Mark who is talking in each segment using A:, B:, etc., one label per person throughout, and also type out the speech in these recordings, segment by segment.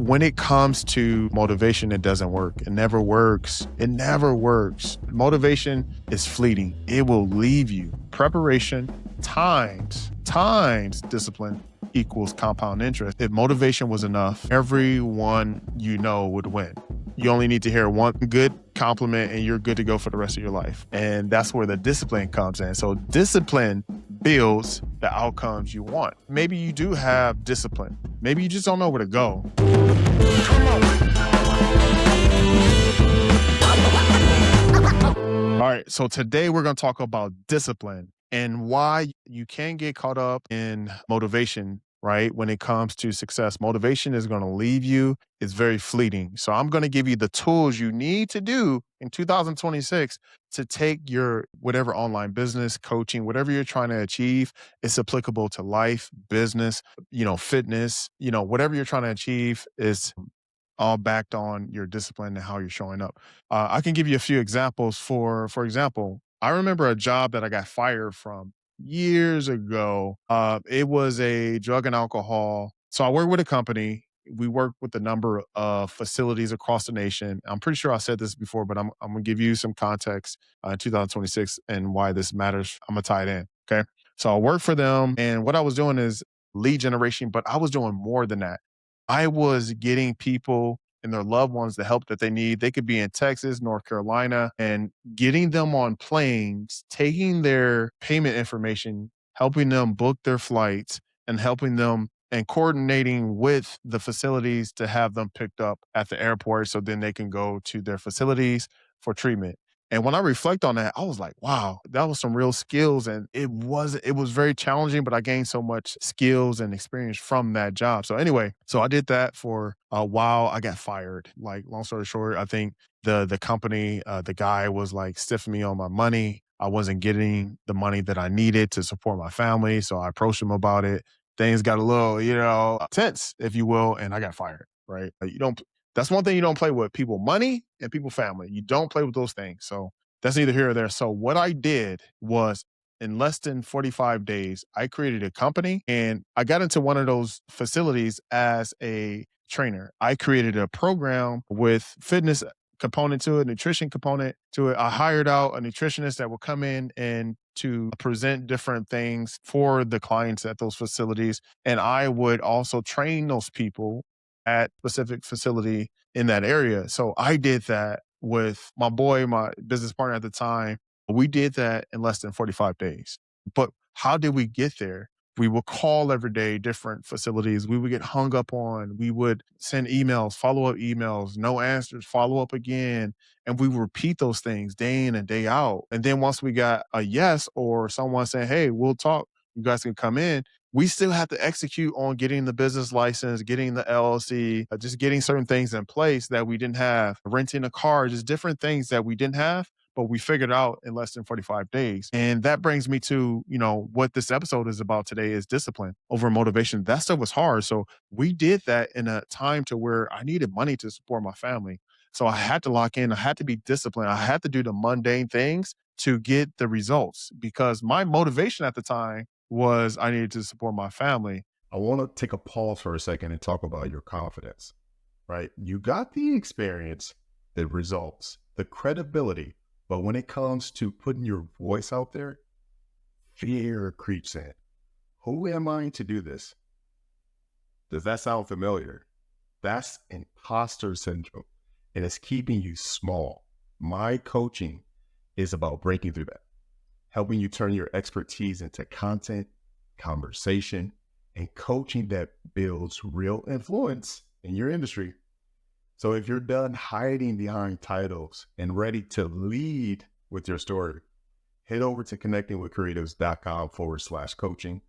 A: When it comes to motivation, it doesn't work. It never works. It never works. Motivation is fleeting. It will leave you. Preparation times discipline equals compound interest. If motivation was enough, everyone you know would win. You only need to hear one good compliment and you're good to go for the rest of your life. And that's where the discipline comes in. So discipline builds the outcomes you want. Maybe you do have discipline. Maybe you just don't know where to go. All right, so today we're going to talk about discipline and why you can get caught up in motivation, right? When it comes to success, motivation is going to leave you. It's very fleeting. So I'm going to give you the tools you need to do in 2026 to take your whatever online business, coaching, whatever you're trying to achieve. It's applicable to life, business, fitness, whatever you're trying to achieve is all backed on your discipline and how you're showing up. I can give you a few examples. For example, I remember a job that I got fired from years ago. It was a drug and alcohol. So I work with a company. We work with a number of facilities across the nation. I'm pretty sure I said this before, but I'm going to give you some context in 2026 and why this matters. I'm going to tie it in. Okay. So I work for them. And what I was doing is lead generation, but I was doing more than that. I was getting people and their loved ones the help that they need. They could be in Texas, North Carolina, and getting them on planes, taking their payment information, helping them book their flights, and helping them and coordinating with the facilities to have them picked up at the airport so then they can go to their facilities for treatment. And when I reflect on that, I was like, wow, that was some real skills. And it was very challenging, but I gained so much skills and experience from that job. So anyway, so I did that for a while. I got fired. Like, long story short, I think the company, the guy was like stiffing me on my money. I wasn't getting the money that I needed to support my family. So I approached him about it. Things got a little, tense, if you will, and I got fired. Right. You don't That's one thing you don't play with: people money and people family. You don't play with those things. So that's neither here or there. So what I did was, in less than 45 days, I created a company and I got into one of those facilities as a trainer. I created a program with fitness component to it, nutrition component to it. I hired out a nutritionist that would come in and to present different things for the clients at those facilities. And I would also train those people at specific facility in that area. So I did that with my boy, my business partner at the time. We did that in less than 45 days. But how did we get there? We would call every day, different facilities. We would get hung up on. We would send emails, follow up emails, no answers, follow up again. And we would repeat those things day in and day out. And then once we got a yes or someone saying, hey, we'll talk, you guys can come in, we still have to execute on getting the business license, getting the LLC, just getting certain things in place that we didn't have, renting a car, just different things that we didn't have, but we figured out in less than 45 days. And that brings me to, what this episode is about today is discipline over motivation. That stuff was hard. So we did that in a time to where I needed money to support my family. So I had to lock in. I had to be disciplined. I had to do the mundane things to get the results because my motivation at the time was I needed to support my family.
B: I want to take a pause for a second and talk about your confidence, right? You got the experience, the results, the credibility, but when it comes to putting your voice out there, fear creeps in. Who am I to do this? Does that sound familiar? That's imposter syndrome, and it's keeping you small. My coaching is about breaking through that, helping you turn your expertise into content, conversation, and coaching that builds real influence in your industry. So if you're done hiding behind titles and ready to lead with your story, head over to connectingwithcreatives.com/coaching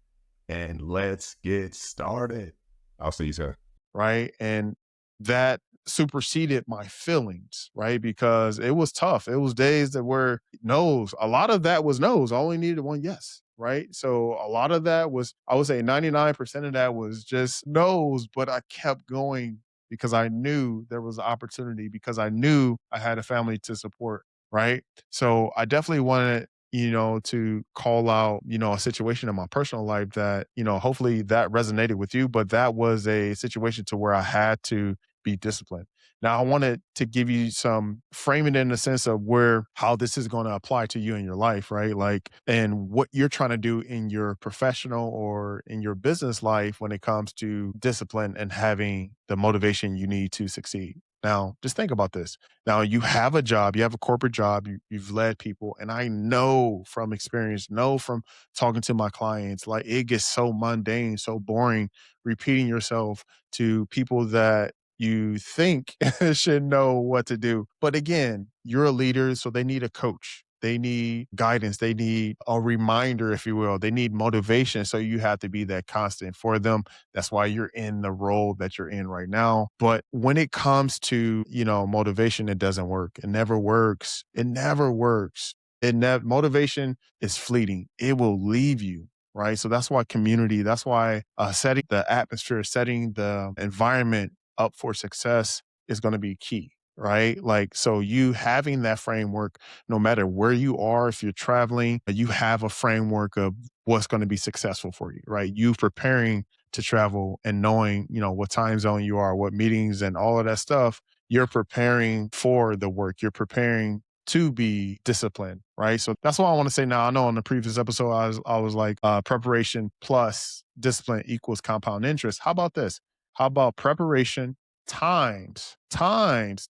B: and let's get started. I'll see you soon.
A: Right. And that superseded my feelings, right? Because it was tough. It was days that were no's. A lot of that was no's. I only needed one yes, right? So a lot of that was, I would say 99% of that was just no's, but I kept going because I knew there was an opportunity, because I knew I had a family to support, right? So I definitely wanted, to call out, a situation in my personal life that, hopefully that resonated with you, but that was a situation to where I had to be disciplined. Now, I wanted to give you some framing in the sense of where how this is going to apply to you in your life, right? Like, and what you're trying to do in your professional or in your business life when it comes to discipline and having the motivation you need to succeed. Now, just think about this. Now, you have a job, you have a corporate job, you've led people, and I know from experience, know from talking to my clients, like it gets so mundane, so boring, repeating yourself to people that you think should know what to do. But again, you're a leader, so they need a coach. They need guidance. They need a reminder, if you will. They need motivation. So you have to be that constant for them. That's why you're in the role that you're in right now. But when it comes to, motivation, it doesn't work. It never works. It never works. Motivation is fleeting. It will leave you. Right. So that's why community, that's why setting the atmosphere, setting the environment up for success is going to be key. Right. Like, so you having that framework, no matter where you are, if you're traveling, you have a framework of what's going to be successful for you. Right. You preparing to travel and knowing, what time zone you are, what meetings and all of that stuff, you're preparing for the work. You're preparing to be disciplined, right? So that's what I want to say now. I know on the previous episode, I was like, preparation plus discipline equals compound interest. How about this? How about preparation times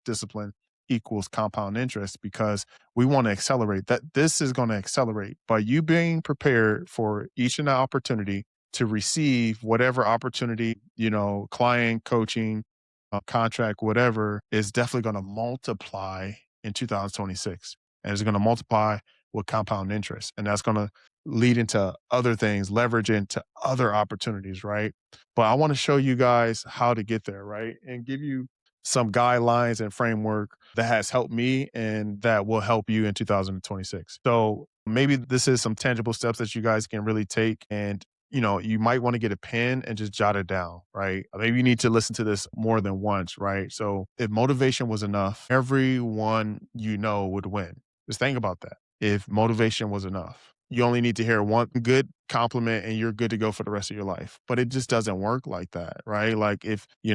A: discipline equals compound interest? Because we want to accelerate that. This is going to accelerate by you being prepared for each and the opportunity to receive whatever opportunity, client coaching, contract, whatever, is definitely going to multiply in 2026. And it's going to multiply with compound interest. And that's going to lead into other things, leverage into other opportunities, right? But I want to show you guys how to get there, right? And give you some guidelines and framework that has helped me and that will help you in 2026. So maybe this is some tangible steps that you guys can really take, and you might want to get a pen and just jot it down, right? Maybe you need to listen to this more than once, right? So if motivation was enough, everyone would win. Just think about that. If motivation was enough, you only need to hear one good compliment and you're good to go for the rest of your life. But it just doesn't work like that, right? Like if, you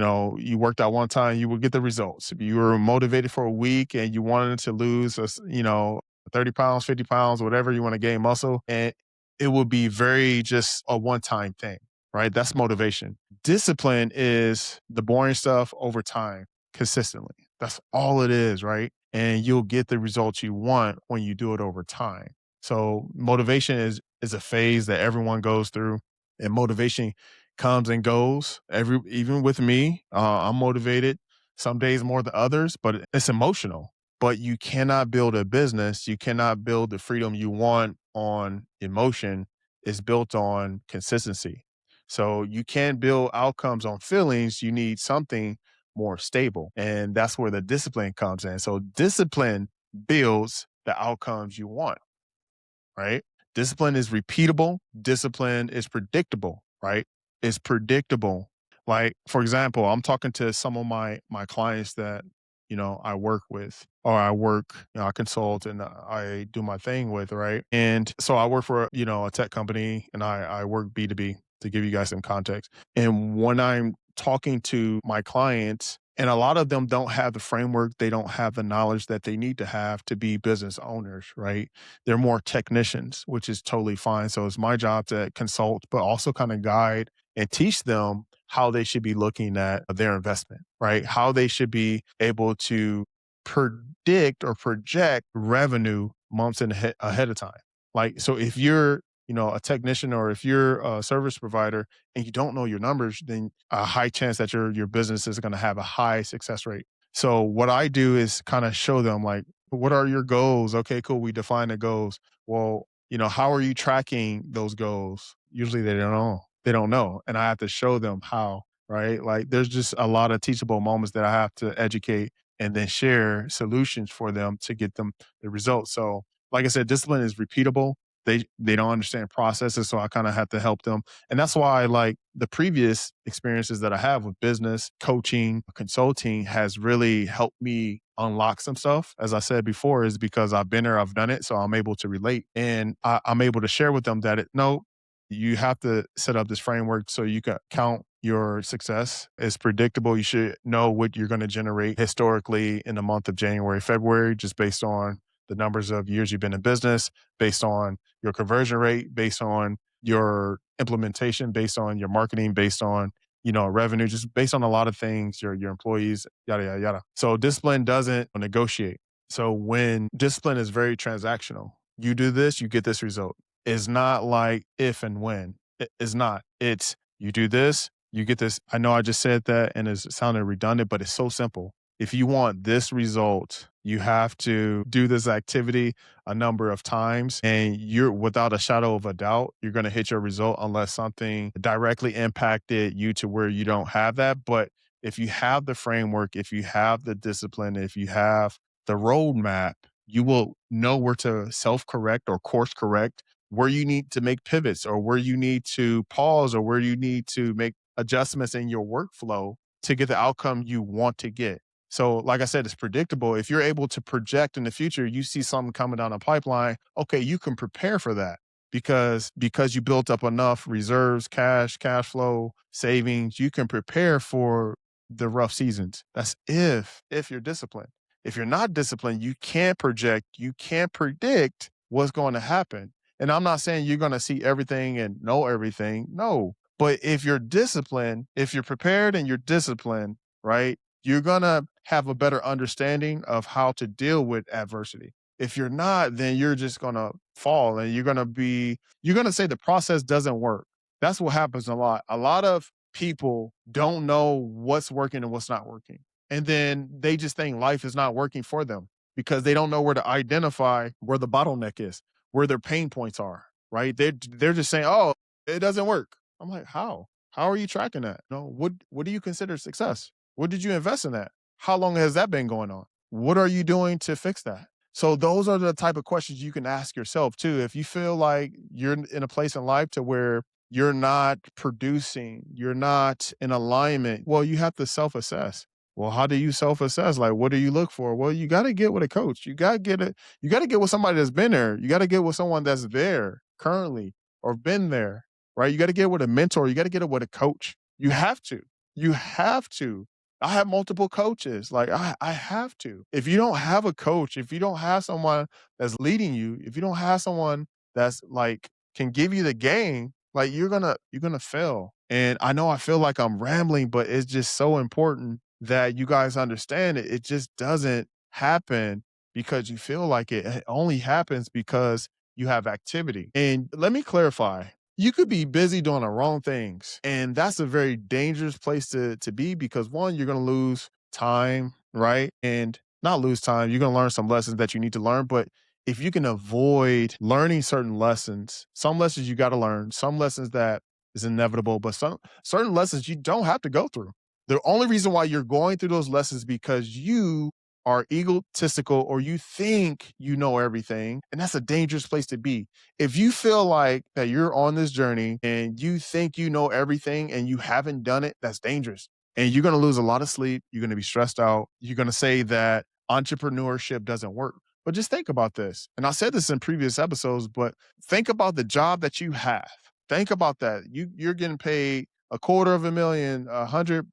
A: worked out one time, you will get the results. If you were motivated for a week and you wanted to lose, 30 pounds, 50 pounds, whatever you want to gain muscle, and it will be very just a one time thing, right? That's motivation. Discipline is the boring stuff over time, consistently. That's all it is, right? And you'll get the results you want when you do it over time. So motivation is a phase that everyone goes through, and motivation comes and goes. Even with me, I'm motivated some days more than others, but it's emotional. But you cannot build a business, you cannot build the freedom you want on emotion. Is built on consistency. So you can't build outcomes on feelings. You need something more stable. And that's where the discipline comes in. So discipline builds the outcomes you want, right? Discipline is repeatable. Discipline is predictable, right? It's predictable. Like, for example, I'm talking to some of my clients that, I work with, or I consult and I do my thing with, right? And so I work for, a tech company, and I work B2B, to give you guys some context. And when I'm talking to my clients, and a lot of them don't have the framework, they don't have the knowledge that they need to have to be business owners, right? They're more technicians, which is totally fine. So it's my job to consult, but also kind of guide and teach them how they should be looking at their investment, right? How they should be able to predict or project revenue months ahead of time. Like, so if you're, a technician, or if you're a service provider and you don't know your numbers, then a high chance that your business is going to have a high success rate. So what I do is kind of show them, like, what are your goals? Okay, cool. We define the goals. Well, how are you tracking those goals? Usually they don't know. They don't know. And I have to show them how, right? Like, there's just a lot of teachable moments that I have to educate and then share solutions for them to get them the results. So, like I said, discipline is repeatable. they don't understand processes, so I kind of have to help them. And that's why like the previous experiences that I have with business, coaching, consulting has really helped me unlock some stuff. As I said before, is because I've been there, I've done it, so I'm able to relate. And I'm able to share with them that no, you have to set up this framework so you can count your success. It's predictable. You should know what you're going to generate historically in the month of January, February, just based on the numbers of years you've been in business, based on your conversion rate, based on your implementation, based on your marketing, based on revenue, just based on a lot of things, your employees, yada yada yada. So discipline doesn't negotiate. So when discipline is very transactional, you do this, you get this result. It's not like if and when. It's not. It's you do this, you get this. I know I just said that and it sounded redundant, but it's so simple. If you want this result, you have to do this activity a number of times, and you're without a shadow of a doubt, you're going to hit your result unless something directly impacted you to where you don't have that. But if you have the framework, if you have the discipline, if you have the roadmap, you will know where to self correct or course correct, where you need to make pivots or where you need to pause or where you need to make adjustments in your workflow to get the outcome you want to get. So, like I said, it's predictable. If you're able to project in the future, you see something coming down the pipeline, okay, you can prepare for that because you built up enough reserves, cash flow, savings, you can prepare for the rough seasons. That's if you're disciplined. If you're not disciplined, you can't project, you can't predict what's going to happen. And I'm not saying you're going to see everything and know everything. No. But if you're disciplined, if you're prepared and you're disciplined, right, you're going to have a better understanding of how to deal with adversity. If you're not, then you're just going to fall and you're going to say the process doesn't work. That's what happens a lot. A lot of people don't know what's working and what's not working. And then they just think life is not working for them because they don't know where to identify where the bottleneck is, where their pain points are, right? They're just saying, "Oh, it doesn't work." I'm like, "How? How are you tracking that? No, what do you consider success? What did you invest in that? How long has that been going on? What are you doing to fix that?" So those are the type of questions you can ask yourself too. If you feel like you're in a place in life to where you're not producing, you're not in alignment, well, you have to self-assess. Well, how do you self-assess? Like, what do you look for? Well, you got to get with a coach. You got to get with somebody that's been there. You got to get with someone that's there currently or been there, right? You got to get with a mentor. You got to get it with a coach. You have to. You have to. I have multiple coaches. Like I have to. If you don't have a coach, if you don't have someone that's leading you, if you don't have someone that's like can give you the game, like you're gonna fail. And I know I feel like I'm rambling, but it's just so important that you guys understand it. It just doesn't happen because you feel like it. It only happens because you have activity. And let me clarify. You could be busy doing the wrong things. And that's a very dangerous place to be because one, you're gonna lose time, right? And not lose time, you're gonna learn some lessons that you need to learn. But if you can avoid learning certain lessons, some lessons you got to learn, some lessons that is inevitable, but some certain lessons you don't have to go through. The only reason why you're going through those lessons because you are egotistical or you think you know everything, and that's a dangerous place to be. If you feel like that you're on this journey and you think you know everything and you haven't done it, that's dangerous. And you're going to lose a lot of sleep. You're going to be stressed out. You're going to say that entrepreneurship doesn't work. But just think about this. And I said this in previous episodes, but think about the job that you have. Think about that. You're getting paid a quarter of a million, 100+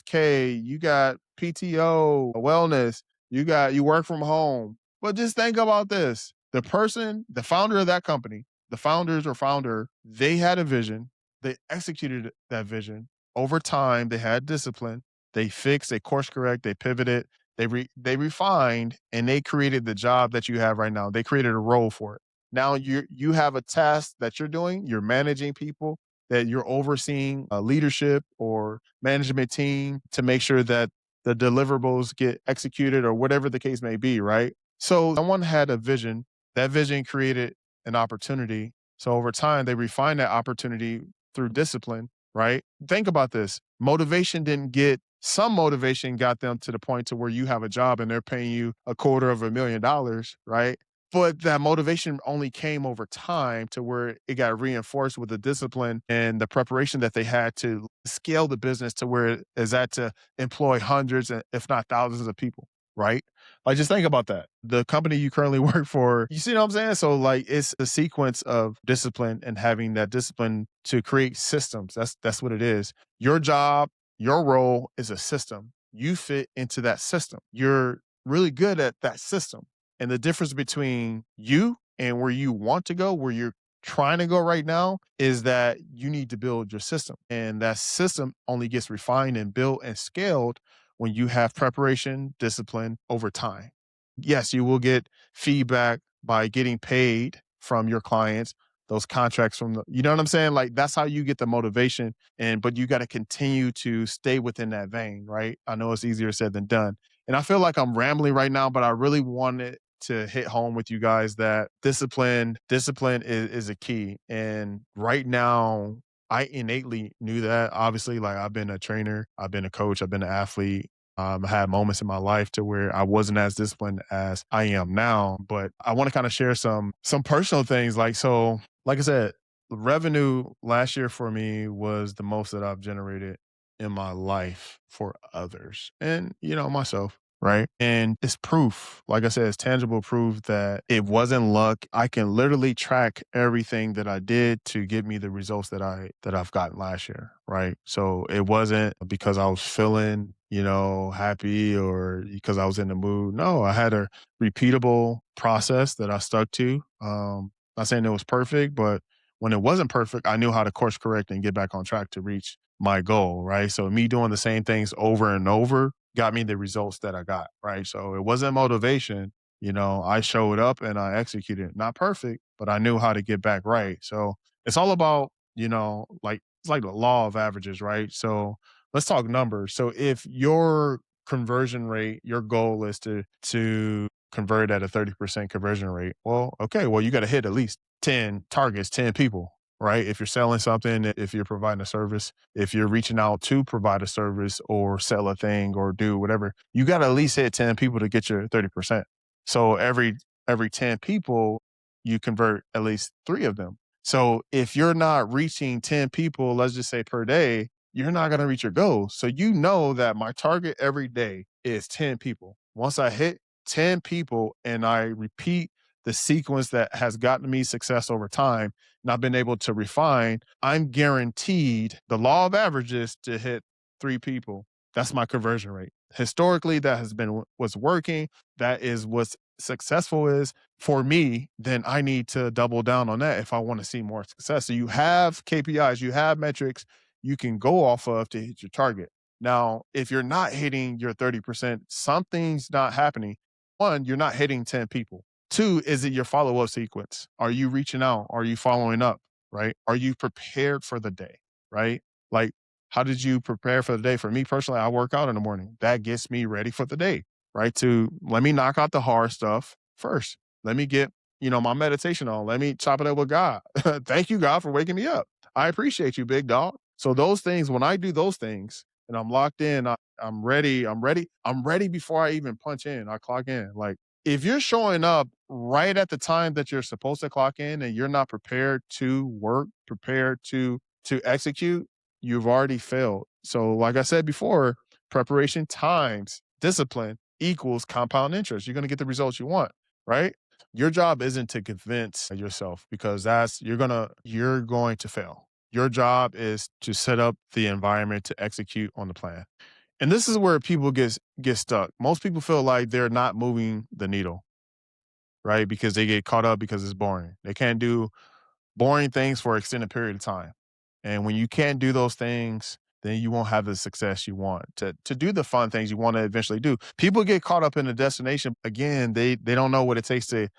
A: K. You got PTO, wellness. You work from home. But just think about this. The person, the founder of that company, the founders or founder, they had a vision. They executed that vision. Over time, they had discipline. They fixed, they course correct, they pivoted, they refined, and they created the job that you have right now. They created a role for it. Now you have a task that you're doing. You're managing people, that you're overseeing a leadership or management team to make sure that the deliverables get executed or whatever the case may be, right? So someone had a vision. That vision created an opportunity. So over time, they refined that opportunity through discipline, right? Think about this. Some motivation got them to the point to where you have a job and they're paying you $250,000, right? But that motivation only came over time to where it got reinforced with the discipline and the preparation that they had to scale the business to where it is at to employ hundreds, if not thousands of people, right? Like, just think about that. The company you currently work for, you see what I'm saying? So, like, it's a sequence of discipline and having that discipline to create systems. That's what it is. Your job, your role is a system. You fit into that system. You're really good at that system, and the difference between you and where you want to go, where you're trying to go right now, is that you need to build your system. And that system only gets refined and built and scaled when you have preparation, discipline over time. Yes, you will get feedback by getting paid from your clients, those contracts from the, you know what I'm saying? Like, that's how you get the motivation. And, but you got to continue to stay within that vein, right? I know it's easier said than done. And I feel like I'm rambling right now, but I really wanted to hit home with you guys that discipline is a key. And right now, I innately knew that. Obviously, like, I've been a trainer, I've been a coach, I've been an athlete. I had moments in my life to where I wasn't as disciplined as I am now. But I want to kind of share some personal things. Like, so, like I said, the revenue last year for me was the most that I've generated in my life for others and, myself. Right. And it's proof. Like I said, it's tangible proof that it wasn't luck. I can literally track everything that I did to get me the results that I've gotten last year. Right. So it wasn't because I was feeling, happy or because I was in the mood. No, I had a repeatable process that I stuck to. Not saying it was perfect, but when it wasn't perfect, I knew how to course correct and get back on track to reach my goal, right? So me doing the same things over and over got me the results that I got, right? So it wasn't motivation, I showed up and I executed. Not perfect, but I knew how to get back right. So it's all about, like it's like the law of averages, right? So let's talk numbers. So if your conversion rate, your goal is to convert at a 30% conversion rate, well, okay, well, you got to hit at least 10 targets, 10 people, right? If you're selling something, if you're providing a service, if you're reaching out to provide a service or sell a thing or do whatever, you got to at least hit 10 people to get your 30%. So every 10 people, you convert at least 3 of them. So if you're not reaching 10 people, let's just say per day, you're not going to reach your goal. So you know that my target every day is 10 people. Once I hit 10 people and I repeat the sequence that has gotten me success over time, and I've been able to refine, I'm guaranteed the law of averages to hit 3 people. That's my conversion rate. Historically, that has been what's working. That is what's successful is for me. Then I need to double down on that if I want to see more success. So you have KPIs, you have metrics you can go off of to hit your target. Now, if you're not hitting your 30%, something's not happening. One, you're not hitting 10 people. Two, is it your follow up sequence? Are you reaching out? Are you following up? Right? Are you prepared for the day? Right? Like, how did you prepare for the day? For me personally, I work out in the morning. That gets me ready for the day, right? To let me knock out the hard stuff first. Let me get, my meditation on. Let me chop it up with God. Thank you, God, for waking me up. I appreciate you, big dog. So those things, when I do those things and I'm locked in, I'm ready. I'm ready before I even punch in. I clock in. Like, if you're showing up right at the time that you're supposed to clock in and you're not prepared to work, prepared to execute, you've already failed. So like I said before, preparation times discipline equals compound interest. You're going to get the results you want, right? Your job isn't to convince yourself because you're going to fail. Your job is to set up the environment to execute on the plan. And this is where people get stuck. Most people feel like they're not moving the needle, right? Because they get caught up because it's boring. They can't do boring things for an extended period of time. And when you can't do those things, then you won't have the success you want to do the fun things you want to eventually do. People get caught up in the destination. Again, they don't know what it takes to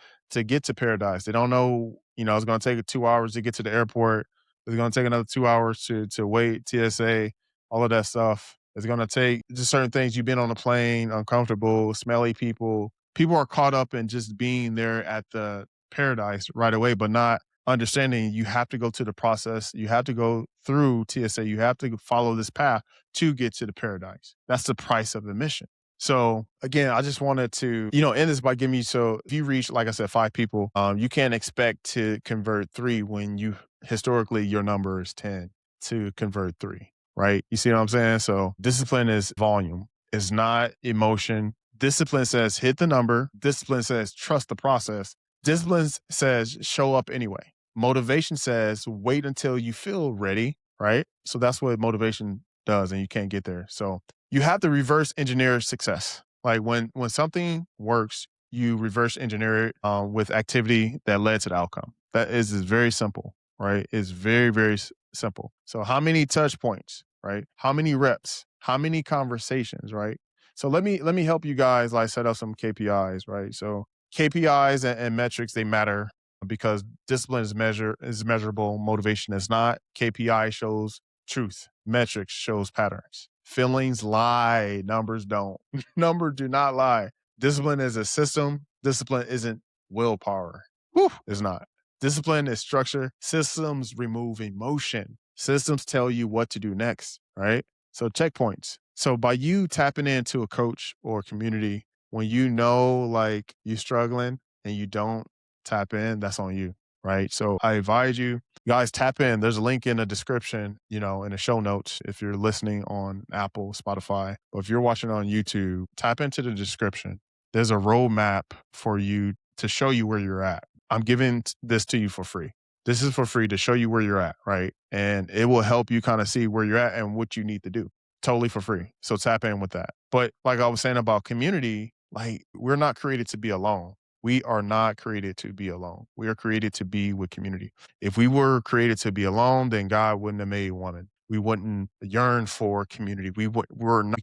A: get to paradise. They don't know, it's gonna take 2 hours to get to the airport. It's gonna take another 2 hours to wait, TSA, all of that stuff. It's gonna take just certain things. You've been on a plane, uncomfortable, smelly people. People are caught up in just being there at the paradise right away, but not understanding you have to go to the process, you have to go through TSA, you have to follow this path to get to the paradise. That's the price of admission. So again, I just wanted to, end this by giving you, so if you reach, like I said, 5 people, you can't expect to convert three when you historically your number is 10 to convert three, right? You see what I'm saying? So discipline is volume, it's not emotion. Discipline says hit the number, discipline says trust the process, discipline says show up anyway. Motivation says wait until you feel ready, right? So that's what motivation does, and you can't get there. So you have to reverse engineer success. Like when something works, you reverse engineer it with activity that led to the outcome. That is very simple, right? It's very simple. So how many touch points, right? How many reps? How many conversations, right? So let me help you guys like set up some KPIs, right? So KPIs and metrics, they matter because discipline is measurable, motivation is not. KPI shows truth, metrics shows patterns. Feelings lie, numbers don't. Numbers do not lie. Discipline is a system. Discipline isn't willpower. Whew, it's not. Discipline is structure. Systems remove emotion. Systems tell you what to do next, right? So checkpoints. So by you tapping into a coach or community when you know like you're struggling and you don't tap in, that's on you, right? So I advise you guys tap in. There's a link in the description, in the show notes if you're listening on Apple, Spotify, or if you're watching on YouTube, tap into the description. There's a roadmap for you to show you where you're at. I'm giving this to you for free. This is for free to show you where you're at, right? And it will help you kind of see where you're at and what you need to do. Totally for free. So tap in with that. But like I was saying about community, like we're not created to be alone. We are not created to be alone. We are created to be with community. If we were created to be alone, then God wouldn't have made one. We wouldn't yearn for community. We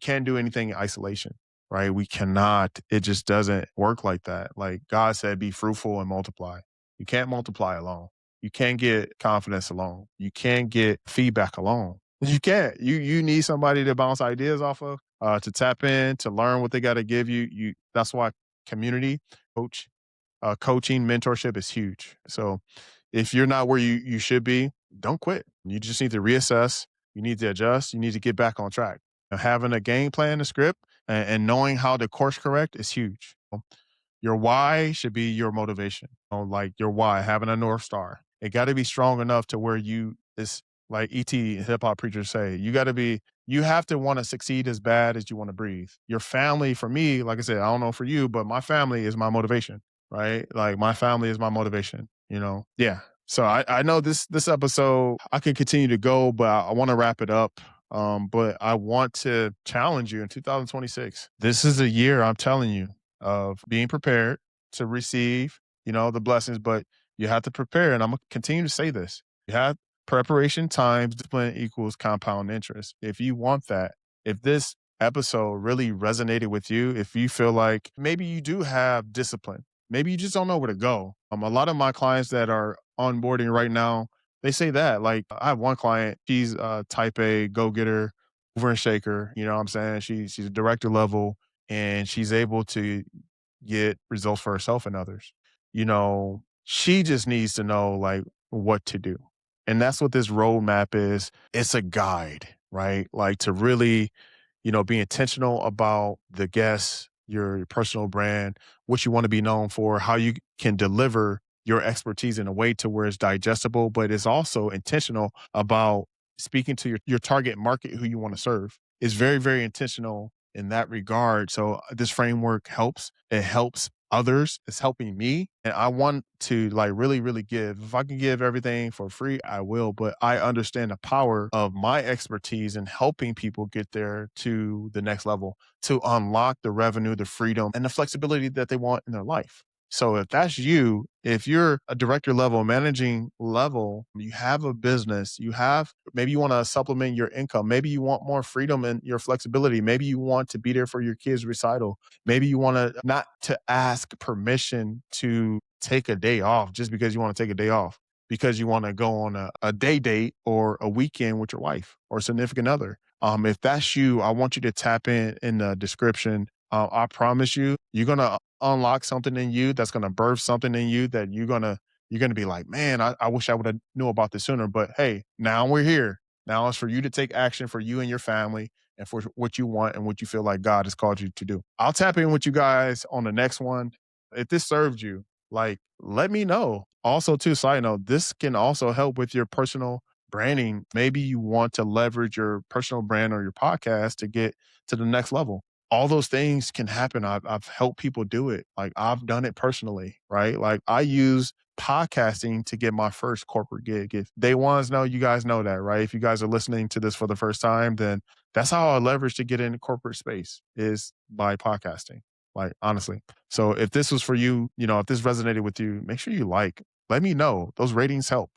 A: can't do anything in isolation, right? We cannot. It just doesn't work like that. Like God said, be fruitful and multiply. You can't multiply alone. You can't get confidence alone. You can't get feedback alone. You can't. You need somebody to bounce ideas off of, to tap in, to learn what they got to give you. That's why community, coach, coaching, mentorship is huge. So if you're not where you should be, don't quit. You just need to reassess. You need to adjust. You need to get back on track. Having a game plan, a script, and knowing how to course correct is huge. Your why should be your motivation. Like your why, having a North Star. It got to be strong enough to where it's like ET hip hop preachers say, you have to want to succeed as bad as you want to breathe. Your family, for me, like I said, I don't know for you, but my family is my motivation, right? Like my family is my motivation. Yeah. So I know this episode, I could continue to go, but I want to wrap it up. But I want to challenge you in 2026. This is a year, I'm telling you, of being prepared to receive, the blessings, but you have to prepare. And I'm gonna continue to say this. You have preparation times discipline equals compound interest. If you want that, if this episode really resonated with you, if you feel like maybe you do have discipline, maybe you just don't know where to go. A lot of my clients that are onboarding right now, they say that. Like I have one client, she's a type A go-getter, mover and shaker. You know what I'm saying? She's a director level and she's able to get results for herself and others. She just needs to know like what to do. And that's what this roadmap is. It's a guide, right? Like to really, be intentional about the guests, your personal brand, what you want to be known for, how you can deliver your expertise in a way to where it's digestible, but it's also intentional about speaking to your target market who you want to serve. It's very intentional in that regard. So this framework helps. It helps others. It's helping me. And I want to like really give. If I can give everything for free, I will. But I understand the power of my expertise in helping people get there to the next level, to unlock the revenue, the freedom, and the flexibility that they want in their life. So if that's you, if you're a director level, managing level, you have a business, maybe you want to supplement your income. Maybe you want more freedom and your flexibility. Maybe you want to be there for your kids' recital. Maybe you want to not to ask permission to take a day off just because you want to take a day off, because you want to go on a day date or a weekend with your wife or significant other. If that's you, I want you to tap in the description. I promise you, you're gonna unlock something in you that's gonna birth something in you that you're gonna be like, man, I wish I would have knew about this sooner. But hey, now we're here. Now it's for you to take action for you and your family. and for what you want and what you feel like God has called you to do. I'll tap in with you guys on the next one. If this served you, like, let me know. Also, too, side note, this can also help with your personal branding. Maybe you want to leverage your personal brand or your podcast to get to the next level. All those things can happen. I've helped people do it. Like, I've done it personally, right? Like, I use podcasting to get my first corporate gig. If day ones know, you guys know that, right? If you guys are listening to this for the first time, then that's how I leverage to get into corporate space is by podcasting. Like, honestly. So if this was for you, if this resonated with you, make sure you let me know. Those ratings help.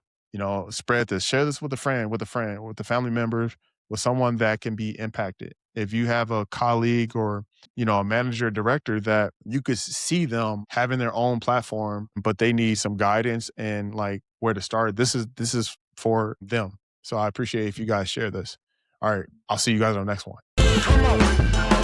A: Spread this, share this with a friend, with a family member, with someone that can be impacted. If you have a colleague or, a manager, director that you could see them having their own platform, but they need some guidance and like where to start. This is for them. So I appreciate if you guys share this. All right. I'll see you guys on the next one. Come on.